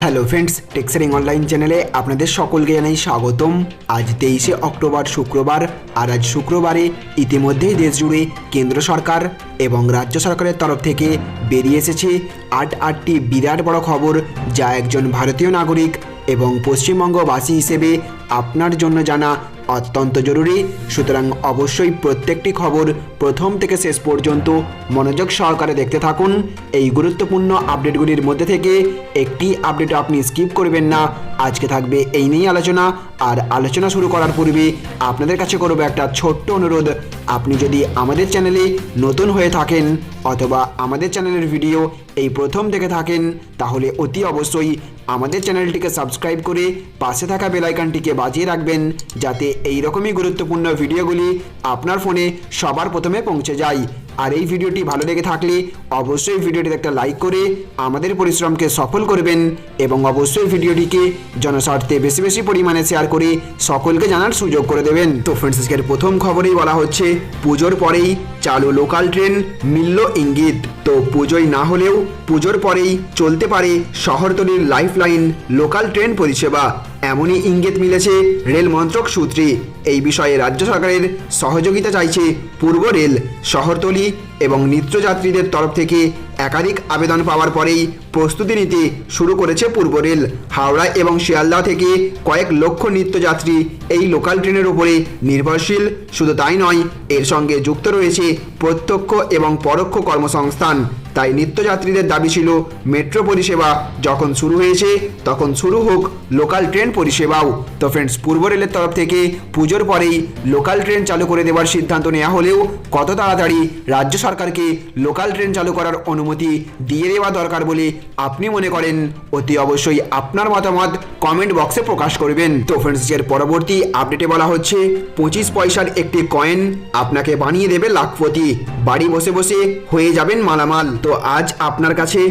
Hello friends, টেক্সারিং online চ্যানেলে আপনাদের সকলকে জানাই স্বাগতম। আজ 23শে অক্টোবর শুক্রবার। আর আজ শুক্রবারে ইতিমধ্যেই দেশ জুড়ে কেন্দ্র সরকার এবং রাজ্য সরকারের তরফ থেকে বেরিয়ে এসেছে আটটি বিরাট বড় খবর, যা একজন ভারতীয় নাগরিক এবং পশ্চিমবঙ্গবাসী হিসেবে আপনার জন্য জানা অত্যন্ত জরুরি। সুতরাং অবশ্যই প্রত্যেকটি খবর প্রথম থেকে শেষ পর্যন্ত মনোযোগ সহকারে দেখতে থাকুন। এই গুরুত্বপূর্ণ আপডেটগুলির মধ্যে থেকে একটি আপডেট আপনি স্কিপ করবেন না। আজকে থাকবে এই নিয়ে আলোচনা। আর আলোচনা শুরু করার পূর্বে আপনাদের কাছে করব একটা ছোট্ট অনুরোধ। আপনি যদি আমাদের চ্যানেলে নতুন হয়ে থাকেন অথবা আমাদের চ্যানেলের ভিডিও এই প্রথম দেখে থাকেন, তাহলে অতি অবশ্যই আমাদের চ্যানেলটিকে সাবস্ক্রাইব করে পাশে থাকা বেল আইকনটিকে বাজিয়ে রাখবেন, যাতে এই রকমই গুরুত্বপূর্ণ ভিডিওগুলি আপনার ফোনে সবার প্রথমে পৌঁছে যায়। আর এই ভিডিওটি ভালো লেগে থাকলে অবশ্যই ভিডিওটিতে একটা লাইক করে আমাদের পরিশ্রমকে সফল করবেন এবং অবশ্যই ভিডিওটিকে জনস্বার্থে বেশি বেশি পরিমাণে শেয়ার করে সকলকে জানার সুযোগ করে দেবেন। তো ফ্রেন্ডস, আজকের প্রথম খবরেই বলা হচ্ছে পুজোর পরেই চালু লোকাল ট্রেন, মিলল ইঙ্গিত। তো পুজোয় না হলেও পুজোর পরেই চলতে পারে শহরতলির লাইফলাইন লোকাল ট্রেন পরিষেবা, এমনই ইঙ্গিত মিলেছে রেল মন্ত্রক সূত্রে। এই বিষয়ে রাজ্য সরকারের সহযোগিতা চাইছে পূর্ব রেল। শহরতলি এবং নিত্যযাত্রীদের তরফ থেকে একাধিক আবেদন পাওয়ার পরেই প্রস্তুতি নিতে শুরু করেছে পূর্ব রেল। হাওড়া এবং শিয়ালদহ থেকে কয়েক লক্ষ নিত্যযাত্রী এই লোকাল ট্রেনের উপরে নির্ভরশীল। শুধু তাই নয়, এর সঙ্গে যুক্ত রয়েছে প্রত্যক্ষ এবং পরোক্ষ কর্মসংস্থান। তাই নিত্যযাত্রীদের দাবি ছিল মেট্রো পরিষেবা যখন শুরু হয়েছে তখন শুরু হোক লোকাল ট্রেন পরিষেবাও। তো ফ্রেন্ডস, পূর্ব রেলের তরফ থেকে পুজোর পরেই লোকাল ট্রেন চালু করে দেওয়ার সিদ্ধান্ত নেওয়া হলেও কত তাড়াতাড়ি রাজ্য সরকারকে লোকাল ট্রেন চালু করার অনুমতি দিয়ে দেওয়া দরকার বলে আপনি মনে করেন, অতি অবশ্যই আপনার মতামত কমেন্ট বক্সে প্রকাশ করবেন। তো ফ্রেন্ডস, এর পরবর্তী আপডেটে বলা হচ্ছে 25 পয়সার একটি কয়েন আপনাকে বানিয়ে দেবে লাখপতি। বাড়ি বসে বসে হয়ে যাবেন মালামাল। তো আজ আপনার কাছে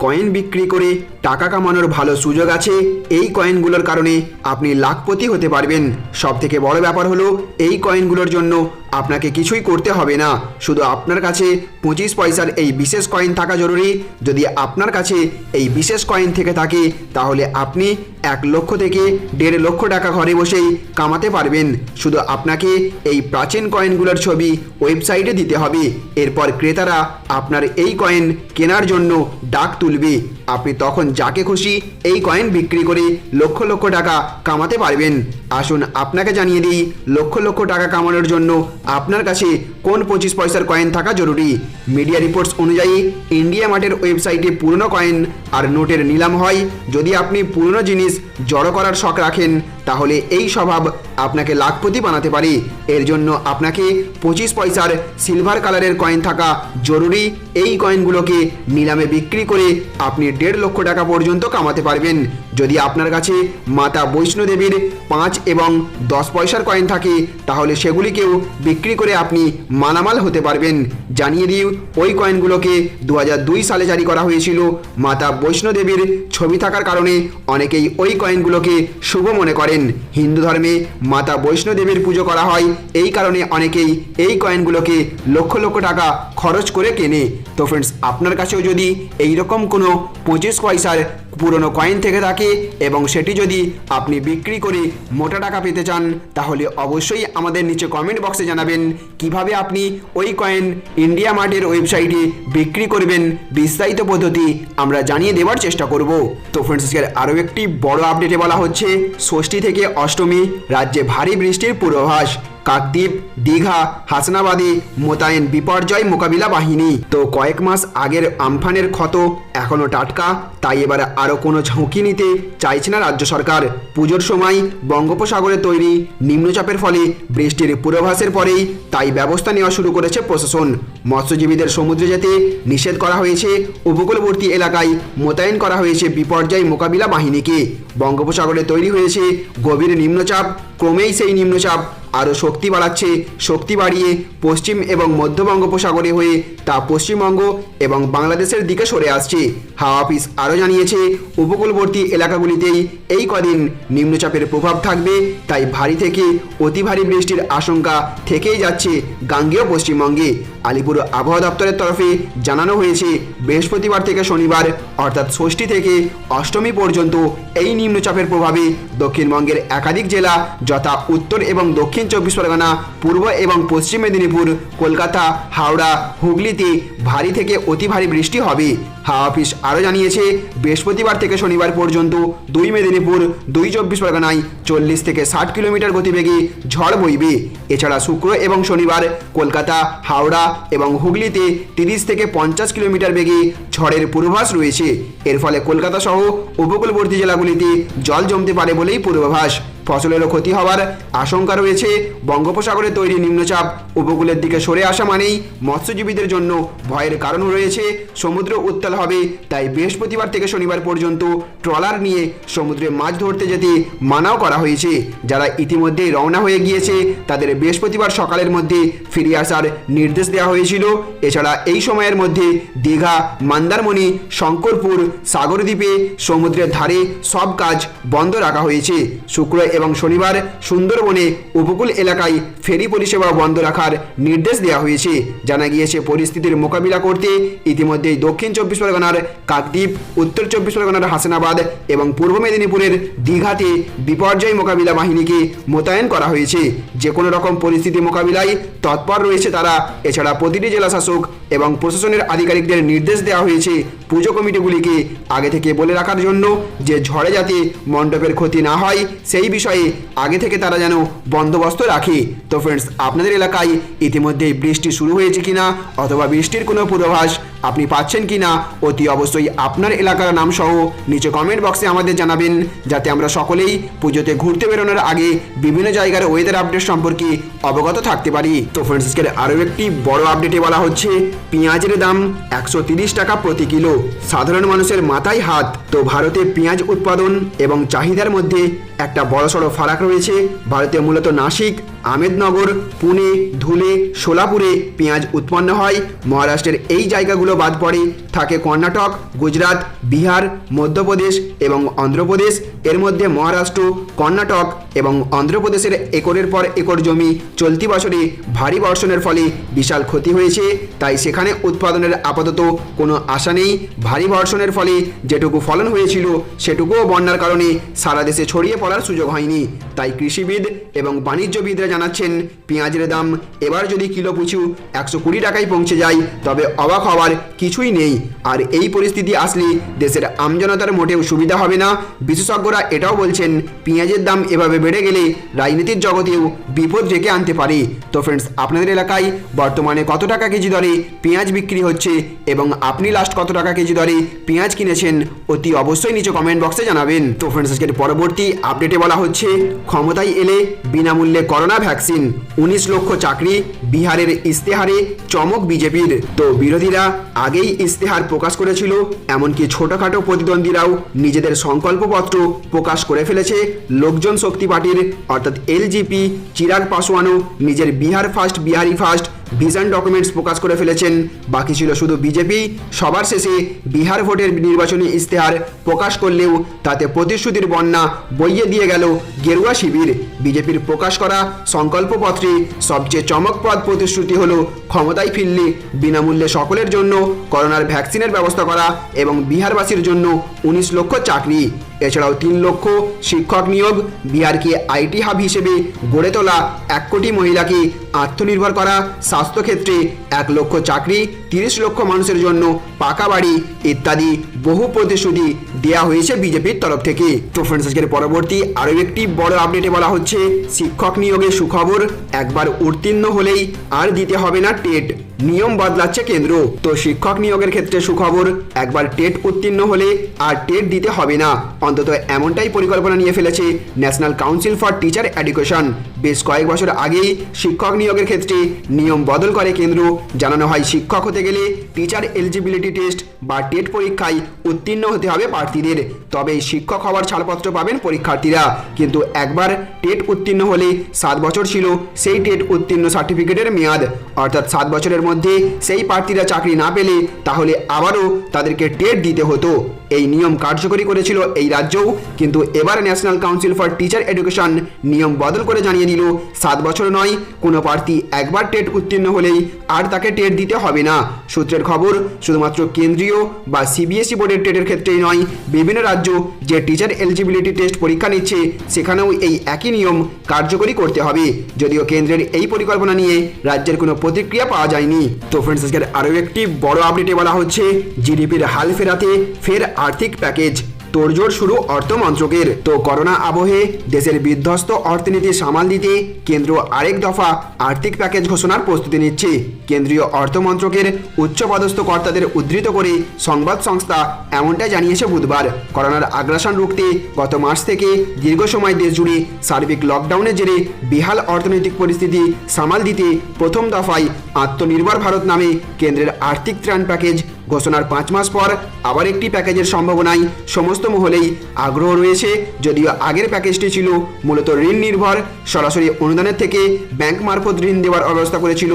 কয়েন বিক্রি করে টাকা কামানোর ভালো সুযোগ আছে। এই কয়েনগুলোর কারণে আপনি লাখপতি হতে পারবেন। সব থেকে বড় ব্যাপার হলো এই কয়েনগুলোর জন্য আপনাকে কিছুই করতে হবে না, শুধু আপনার কাছে 25 পয়সার এই বিশেষ কয়েন থাকা জরুরি। যদি আপনার কাছে এই বিশেষ কয়েন থেকে থাকে তাহলে আপনি 1 লক্ষ থেকে 1.5 লক্ষ টাকা ঘরে বসেই কামাতে পারবেন। শুধু আপনাকে এই প্রাচীন কয়েনগুলোর ছবি ওয়েবসাইটে দিতে হবে। এরপর ক্রেতারা আপনার এই কয়েন কেনার জন্য ডাক তুলবে। আপনি তখন যাকে খুশি এই কয়েন বিক্রি করে লক্ষ লক্ষ টাকা কামাতে পারবেন। আসুন আপনাকে জানিয়ে দিই, লক্ষ লক্ষ টাকা কামানোর জন্য আপনার কাছে কোন 25 পয়সার কয়েন থাকা জরুরি। মিডিয়া রিপোর্টস অনুযায়ী ইন্ডিয়া মার্টের ওয়েবসাইটে পুরনো কয়েন আর নোটের নিলাম হয়। যদি আপনি পুরনো জিনিস জড়ো করার শখ রাখেন তাহলে এই স্বভাব আপনাকে লাখপতি বানাতে পারে। এর জন্য আপনাকে 25 পয়সার সিলভার কালারের কয়েন থাকা জরুরি। এই কয়েনগুলোকে নিলামে বিক্রি করে আপনি 1.5 লক্ষ টাকা পর্যন্ত কামাতে পারবেন। যদি আপনার কাছে মাতা বৈষ্ণোদেবীর 5 এবং 10 পয়সার কয়েন থাকে তাহলে সেগুলিকেও বিক্রি করে আপনি মালামাল হতে পারবেন। জানিয়ে দিই, ওই কয়েনগুলোকে 2002 সালে জারি করা হয়েছিল। মাতা বৈষ্ণোদেবীর ছবি থাকার কারণে অনেকেই ওই কয়েনগুলোকে শুভ মনে করেন। হিন্দু ধর্মে মাতা বৈষ্ণোদেবীর পুজো করা হয়, এই কারণে অনেকেই এই কয়েনগুলোকে লক্ষ লক্ষ টাকা খরচ করে কেনে। তো ফ্রেন্ডস, আপনার কাছেও যদি এইরকম কোনো 25 পয়সার পুরনো কয়েন থেকে থাকে এবং সেটি যদি আপনি বিক্রি করে মোটা টাকা পেতে চান, তাহলে অবশ্যই আমাদের নিচে কমেন্ট বক্সে জানাবেন কিভাবে আপনি ওই কয়েন ইন্ডিয়া মার্টের ওয়েবসাইটে বিক্রি করবেন। বিস্তারিত পদ্ধতি আমরা জানিয়ে দেওয়ার চেষ্টা করব। তো ফ্রেন্ডস, আরও একটি বড় আপডেটে বলা হচ্ছে ষষ্ঠী থেকে অষ্টমী রাজ্যে ভারী বৃষ্টির পূর্বাভাস। কাকদ্বীপ, দীঘা, হাসনাবাদে মোতায়েন বিপর্যয় মোকাবিলা বাহিনী। তো কয়েক মাস আগের আমফানের ক্ষত এখনও টাটকা, তাই এবার আরও কোনো ঝুঁকি নিতে চাইছে না রাজ্য সরকার। পুজোর সময় বঙ্গোপসাগরে তৈরি নিম্নচাপের ফলে বৃষ্টির পূর্বাভাসের পরেই তাই ব্যবস্থা নেওয়া শুরু করেছে প্রশাসন। মৎস্যজীবীদের সমুদ্রে যেতে নিষেধ করা হয়েছে। উপকূলবর্তী এলাকায় মোতায়েন করা হয়েছে বিপর্যয় মোকাবিলা বাহিনীকে। বঙ্গোপসাগরে তৈরি হয়েছে গভীর নিম্নচাপ। ক্রমেই সেই নিম্নচাপ আরও শক্তি বাড়াচ্ছে। শক্তি বাড়িয়ে পশ্চিম এবং মধ্য বঙ্গোপসাগরে হয়ে তা পশ্চিমবঙ্গ এবং বাংলাদেশের দিকে সরে আসছে। হাওয়া অফিস আরও জানিয়েছে উপকূলবর্তী এলাকাগুলিতেই এই কদিন নিম্নচাপের প্রভাব থাকবে। তাই ভারী থেকে অতি ভারী বৃষ্টির আশঙ্কা থেকেই যাচ্ছে গাঙ্গেয় পশ্চিমবঙ্গে। আলিপুর আবহাওয়া দপ্তরের তরফে জানানো হয়েছে বৃহস্পতিবার থেকে শনিবার অর্থাৎ ষষ্ঠী থেকে অষ্টমী পর্যন্ত এই নিম্নচাপের প্রভাবে দক্ষিণবঙ্গের একাধিক জেলা যথা উত্তর এবং দক্ষিণ 24 পরগনা, পূর্ব এবং পশ্চিম মেদিনীপুর, কলকাতা, হাওড়া, হুগলিতে ভারী থেকে অতি ভারী বৃষ্টি হবে। হাওয়া অফিস আরও জানিয়েছে বৃহস্পতিবার থেকে শনিবার পর্যন্ত 2 মেদিনীপুর, 2 24 পরগনায় 40 থেকে 60 কিলোমিটার গতিবেগে ঝড় বইবে। এছাড়া শুক্র এবং শনিবার কলকাতা, হাওড়া এবং হুগলিতে 30 থেকে 50 কিলোমিটার বেগে ঝড়ের পূর্বাভাস রয়েছে। এর ফলে কলকাতা সহ উপকূলবর্তী জেলাগুলিতে জল জমতে পারে বলেই পূর্বাভাস। ফসলেরও ক্ষতি হওয়ার আশঙ্কা রয়েছে। বঙ্গোপসাগরে তৈরি নিম্নচাপ উপকূলের দিকে সরে আসা মানেই মৎস্যজীবীদের জন্য ভয়ের কারণ রয়েছে। সমুদ্র উত্তাল হবে, তাই বৃহস্পতিবার থেকে শনিবার পর্যন্ত ট্রলার নিয়ে সমুদ্রে মাছ ধরতে যেতে মানাও করা হয়েছে। যারা ইতিমধ্যেই রওনা হয়ে গিয়েছে তাদের বৃহস্পতিবার সকালের মধ্যে ফিরে আসার নির্দেশ দেওয়া হয়েছিল। এছাড়া এই সময়ের মধ্যে দীঘা, মন্দারমণি, শঙ্করপুর, সাগরদ্বীপে সমুদ্রের ধারে সব কাজ বন্ধ রাখা হয়েছে। শুক্র এবং শনিবার সুন্দরবনে উপকূল এলাকায় ফেরি পরিষেবা বন্ধ রাখার নির্দেশ দেওয়া হয়েছে। জানা গিয়েছে পরিস্থিতির মোকাবিলা করতে ইতিমধ্যেই দক্ষিণ 24 পরগনার কাকদ্বীপ, উত্তর 24 পরগনার হাসনাবাদ এবং পূর্ব মেদিনীপুরের দীঘাতে বিপর্যয় মোকাবিলা বাহিনীকে মোতায়েন করা হয়েছে। যে কোনো রকম পরিস্থিতি মোকাবিলায় তৎপর রয়েছে তারা। এছাড়া প্রতিটি জেলা শাসক এবং প্রশাসনের আধিকারিকদের নির্দেশ দেওয়া হয়েছে পুজো কমিটিগুলিকে আগে থেকে বলে রাখার জন্য যে ঝড়ে যাতে মণ্ডপের ক্ষতি না হয় সেই বিষয়ে আগে থেকে তারা যেন বন্দোবস্ত রাখে। তো ফ্রেন্ডস, আপনাদের এলাকায় ইতিমধ্যেই বৃষ্টি শুরু হয়েছে কিনা অথবা বৃষ্টির কোনো পূর্বাভাস আপনি পাচ্ছেন কিনা অতি অবশ্যই আপনার এলাকার নাম সহ নিচে কমেন্ট বক্সে আমাদের জানাবেন, যাতে আমরা সকলেই পুজোতে ঘুরতে বেরোনোর আগে বিভিন্ন জায়গার ওয়েদার আপডেট সম্পর্কে অবগত থাকতে পারি। তো ফ্রেন্ডস, আজকের আরও একটি বড় আপডেটে বলা হচ্ছে পেঁয়াজের দাম 130 টাকা প্রতি কিলো। সাধারণ মানুষের মাথায় হাত। তো ভারতে পেঁয়াজ উৎপাদন এবং চাহিদার মধ্যে একটা বড়সড় ফারাক রয়েছে। ভারতে মূলত নাসিক, আহমেদনগর, পুনে, ধুলে, সোলাপুরে পেঁয়াজ উৎপন্ন হয়। মহারাষ্ট্রের এই জায়গাগুলো বাদ পড়ে থাকে কর্ণাটক, গুজরাট, বিহার, মধ্যপ্রদেশ এবং অন্ধ্রপ্রদেশ। এর মধ্যে মহারাষ্ট্র, কর্ণাটক এবং অন্ধ্রপ্রদেশের একরের পর একর জমি চলতি বছরে ভারী বর্ষণের ফলে বিশাল ক্ষতি হয়েছে। তাই সেখানে উৎপাদনের আপাতত কোনো আশা নেই। ভারী বর্ষণের ফলে যেটুকু ফলন হয়েছিল সেটুকুও বন্যার কারণে সারা দেশে ছড়িয়ে পড়ার সুযোগ হয়নি। তাই কৃষিবিদ এবং বাণিজ্যবিদরা জানাচ্ছেন পেঁয়াজের দাম এবার যদি কিলো পিছু 120 টাকায় পৌঁছে যায় তবে অবাক হওয়ার কিছুই নেই। আর এই পরিস্থিতি আসলে দেশের আমজনতার মোটেও সুবিধা হবে না। বিশেষজ্ঞরা এটাও বলছেন পেঁয়াজের দাম এভাবে বেড়ে গেলে রাজনীতির জগতেও বিপদ ডেকে আনতে পারে। তো ফ্রেন্ডস, আপনাদের এলাকায় বর্তমানে কত টাকা কেজি দরে পেঁয়াজ বিক্রি হচ্ছে এবং আপনি লাস্ট কত টাকা কেজি দরে পেঁয়াজ কিনেছেন অতি অবশ্যই নিচে কমেন্ট বক্সে জানাবেন। তো ফ্রেন্ডস, আজকের পরবর্তী আপডেটে বলা হচ্ছে ক্ষমতায় এলে বিনামূল্যে করোনা ভ্যাকসিন, 19 লক্ষ চাকরি। বিহারের ইস্তেহারে চমক বিজেপির। তো বিরোধীরা আগেই ইস্তেহার প্রকাশ করেছিল, এমনকি ছোটখাটো প্রতিদ্বন্দ্বীরাও নিজেদের সংকল্পপত্র প্রকাশ করে ফেলেছে। লোকজন শক্তি পার্টির অর্থাৎ এলজিপি চিরাগ পাসওয়ানও নিজের Bihar first, Bihari first vision documents প্রকাশ করে ফেলেছেন। বাকি ছিল শুধু বিজেপি। সবার শেষে বিহার ভোটের নির্বাচনী ইস্তেহার প্রকাশ করলেও তাতে প্রতিশ্রুতির বন্যা বইয়ে দিয়ে গেল গেরুয়া শিবির। বিজেপির প্রকাশ করা সংকল্পপত্রে সবচেয়ে চমকপ্রদ প্রতিশ্রুতি হলো ক্ষমতায় ফিরলে বিনামূল্যে সকলের জন্য করোনার ভ্যাকসিনের ব্যবস্থা করা এবং বিহারবাসীর জন্য 19 লক্ষ চাকরি। এছাড়াও 3 লক্ষ শিক্ষক নিয়োগ, বিহারকে আইটি হাব হিসেবে গড়ে তোলা, 1 কোটি মহিলাকে আত্মনির্ভর করা, স্বাস্থ্যক্ষেত্রে 1 লক্ষ চাকরি, 30 লক্ষ মানুষের জন্য পাকা বাড়ি ইত্যাদি বহু প্রতিশ্রুতি দেওয়া হয়েছে বিজেপির তরফ থেকে। তো ফ্রেন্ডস, আজকের পরবর্তী আরও একটি বড় আপডেটে বলা হচ্ছে শিক্ষক নিয়োগে সুখবর। একবার উত্তীর্ণ হলেই আর দিতে হবে না টেট, নিয়ম বদলাচ্ছে কেন্দ্র। তো শিক্ষক নিয়োগের ক্ষেত্রে সুখবর, একবার টেট উত্তীর্ণ হলে আর টেট দিতে হবে না। অন্তত এমনটাই পরিকল্পনা নিয়ে ফেলেছে national council for teacher education. বেশ কয়েক বছর আগেই শিক্ষক নিয়োগের ক্ষেত্রে নিয়ম বদল করে কেন্দ্র। জানানো হয় শিক্ষক হতে গেলে টিচার এলিজিবিলিটি টেস্ট বা টেট পরীক্ষায় উত্তীর্ণ হতে হবে প্রার্থীদের, তবেই শিক্ষক হওয়ার ছাড়পত্র পাবেন পরীক্ষার্থীরা। কিন্তু একবার টেট উত্তীর্ণ হলে 7 বছর ছিল সেই টেট উত্তীর্ণ সার্টিফিকেটের মেয়াদ। অর্থাৎ 7 বছরের মধ্যে সেই প্রার্থীরা চাকরি না পেলে তাহলে আবারও তাদেরকে টেট দিতে হতো। এই নিয়ম কার্যকরী করেছিল এই রাজ্যও, কিন্তু এবার national council for teacher education নিয়ম বদল করে জানিয়ে দিল 7 বছর নয়, কোনো প্রার্থী একবার টেট উত্তীর্ণ হলেই আর তাকে টেট দিতে হবে না। সূত্রের খবর, শুধুমাত্র কেন্দ্রীয় বা সিবিএসই বোর্ডের টেটের ক্ষেত্রেই নয়, বিভিন্ন রাজ্য যে টিচার এলিজিবিলিটি টেস্ট পরীক্ষা নিচ্ছে সেখানেও এই একই নিয়ম কার্যকরী করতে হবে। যদিও কেন্দ্রের এই পরিকল্পনা নিয়ে রাজ্যের কোনো প্রতিক্রিয়া পাওয়া যায়নি। তো ফ্রেন্ডস, আজকের আরও একটি বড় আপডেটে বলা হচ্ছে জিডিপির হাল ফেরাতে ফের আর্থিক প্যাকেজ, তোড়জোড় শুরু অর্থ মন্ত্রকের। তো করোনা আবহে দেশের বিধ্বস্ত অর্থনীতি সামাল দিতে কেন্দ্র আরেক দফা আর্থিক প্যাকেজ ঘোষণার প্রস্তুতি নিচ্ছে। কেন্দ্রীয় অর্থ মন্ত্রকের উচ্চপদস্থ কর্তাদের উদ্ধৃত করে সংবাদ সংস্থা এমনটাই জানিয়েছে বুধবার। করোনার আগ্রাসন রুখতে গত মার্চ থেকে দীর্ঘ সময় দেশ জুড়ে সার্বিক লকডাউনের জেরে বেহাল অর্থনৈতিক পরিস্থিতি সামাল দিতে প্রথম দফায় আত্মনির্ভর ভারত নামে কেন্দ্রের আর্থিক ত্রাণ প্যাকেজ ঘোষণার 5 মাস পর আবার একটি প্যাকেজের সম্ভাবনায় সমস্ত মহলেই আগ্রহ রয়েছে। যদিও আগের প্যাকেজটি ছিল মূলত ঋণ নির্ভর, সরাসরি অনুদানের থেকে ব্যাংক মারফত ঋণ দেওয়ার ব্যবস্থা করেছিল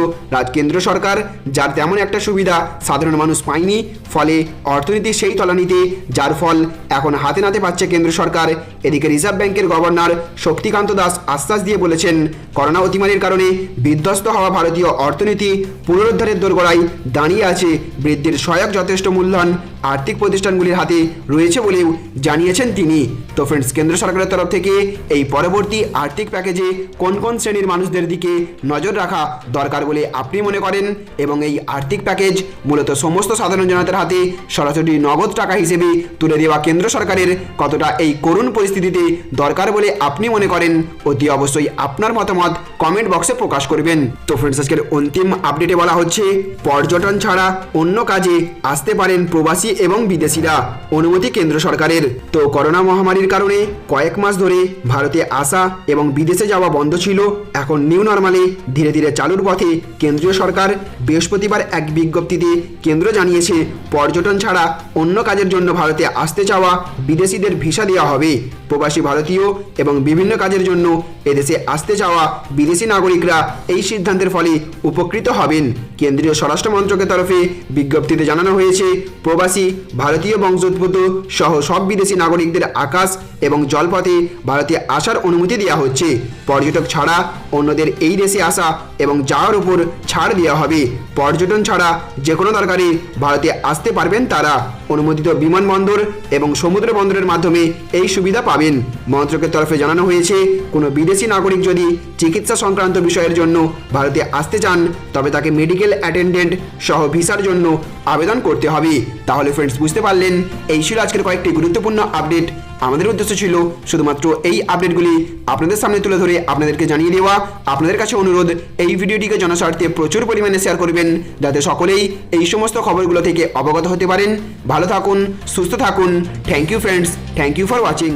কেন্দ্র সরকার, যার তেমন একটা সুবিধা সাধারণ মানুষ পায়নি। ফলে অর্থনীতি সেই তলানিতে, যার ফল এখন হাতে নাতে পাচ্ছে কেন্দ্র সরকার। এদিকে রিজার্ভ ব্যাংকের গভর্নর শক্তিকান্ত দাস আশ্বাস দিয়ে বলেছেন, করোনা অতিমারির কারণে বিধ্বস্ত হওয়া ভারতীয় অর্থনীতি পুনরুদ্ধারের দোরগোড়ায় দাঁড়িয়ে আছে। বৃদ্ধির সহায়ক যথেষ্ট মূলধন আর্থিক প্রতিষ্ঠানগুলির হাতে রয়েছে বলেও জানিয়েছেন তিনি। তো ফ্রেন্ডস, কেন্দ্র সরকারের তরফ থেকে এই পরবর্তী আর্থিক প্যাকেজে কোন কোন শ্রেণীর মানুষদের দিকে নজর রাখা দরকার বলে আপনি মনে করেন, এবং এই আর্থিক প্যাকেজ মূলত সমস্ত সাধারণ জনতার হাতে সরাসরি নগদ টাকা হিসেবে তুলে দেওয়া কেন্দ্র সরকারের কতটা এই করুণ পরিস্থিতিতে দরকার বলে আপনি মনে করেন, অতি অবশ্যই আপনার মতামত কমেন্ট বক্সে প্রকাশ করবেন। তো ফ্রেন্ডস, আজকের অন্তিম আপডেটে বলা হচ্ছে পর্যটন ছাড়া অন্য কাজে আসতে পারেন প্রবাসী এবং বিদেশিরা, অনুমতি কেন্দ্র সরকারের। তো করোনা মহামারীর কারণে কয়েক মাস ধরে ভারতে আসা এবং বিদেশে যাওয়া বন্ধ ছিল। এখন নিউ নর্মালে ধীরে ধীরে চালুর পথে কেন্দ্রীয় সরকার। বৃহস্পতিবার এক বিজ্ঞপ্তিতে কেন্দ্র জানিয়েছে, পর্যটন ছাড়া অন্য কাজের জন্য ভারতে আসতে চাওয়া বিদেশিদের ভিসা দেওয়া হবে। প্রবাসী ভারতীয় এবং বিভিন্ন কাজের জন্য এদেশে আসতে চাওয়া বিদেশি নাগরিকরা এই সিদ্ধান্তের ফলে উপকৃত হবেন। কেন্দ্রীয় স্বরাষ্ট্র মন্ত্রকের তরফে বিজ্ঞপ্তিতে জানানো হয়েছে, প্রবাসী ভারতীয় বংশোদ্ভূত সহ সব বিদেশি নাগরিকদের আকাশ এবং জলপথে ভারতে আসার অনুমতি দেওয়া হচ্ছে। পর্যটক ছাড়া অন্যদের এই দেশে আসা এবং যাওয়ার উপর ছাড় দেওয়া হবে। পর্যটন ছাড়া যে কোনো দরকারে ভারতে আসতে পারবেন তারা। অনুমোদিত বিমানবন্দর এবং সমুদ্র বন্দরের মাধ্যমে এই সুবিধা পাবেন। মন্ত্রকের তরফে জানানো হয়েছে, কোনো বিদেশি নাগরিক যদি চিকিৎসা সংক্রান্ত বিষয়ের জন্য ভারতে আসতে চান, তবে তাকে মেডিকেল অ্যাটেন্ডেন্ট সহ ভিসার জন্য আবেদন করতে হবে। তাহলে ফ্রেন্ডস, বুঝতে পারলেন, এই ছিল আজকের কয়েকটি গুরুত্বপূর্ণ আপডেট। আমাদের উদ্দেশ্য ছিল শুধুমাত্র এই আপডেটগুলি আপনাদের সামনে তুলে ধরে আপনাদেরকে জানিয়ে দেওয়া। আপনাদের কাছে অনুরোধ, এই ভিডিওটিকে জনস্বার্থে প্রচুর পরিমাণে শেয়ার করবেন, যাতে সকলেই এই সমস্ত খবরগুলো থেকে অবগত হতে পারেন। ভালো থাকুন, সুস্থ থাকুন। Thank you friends, thank you for watching.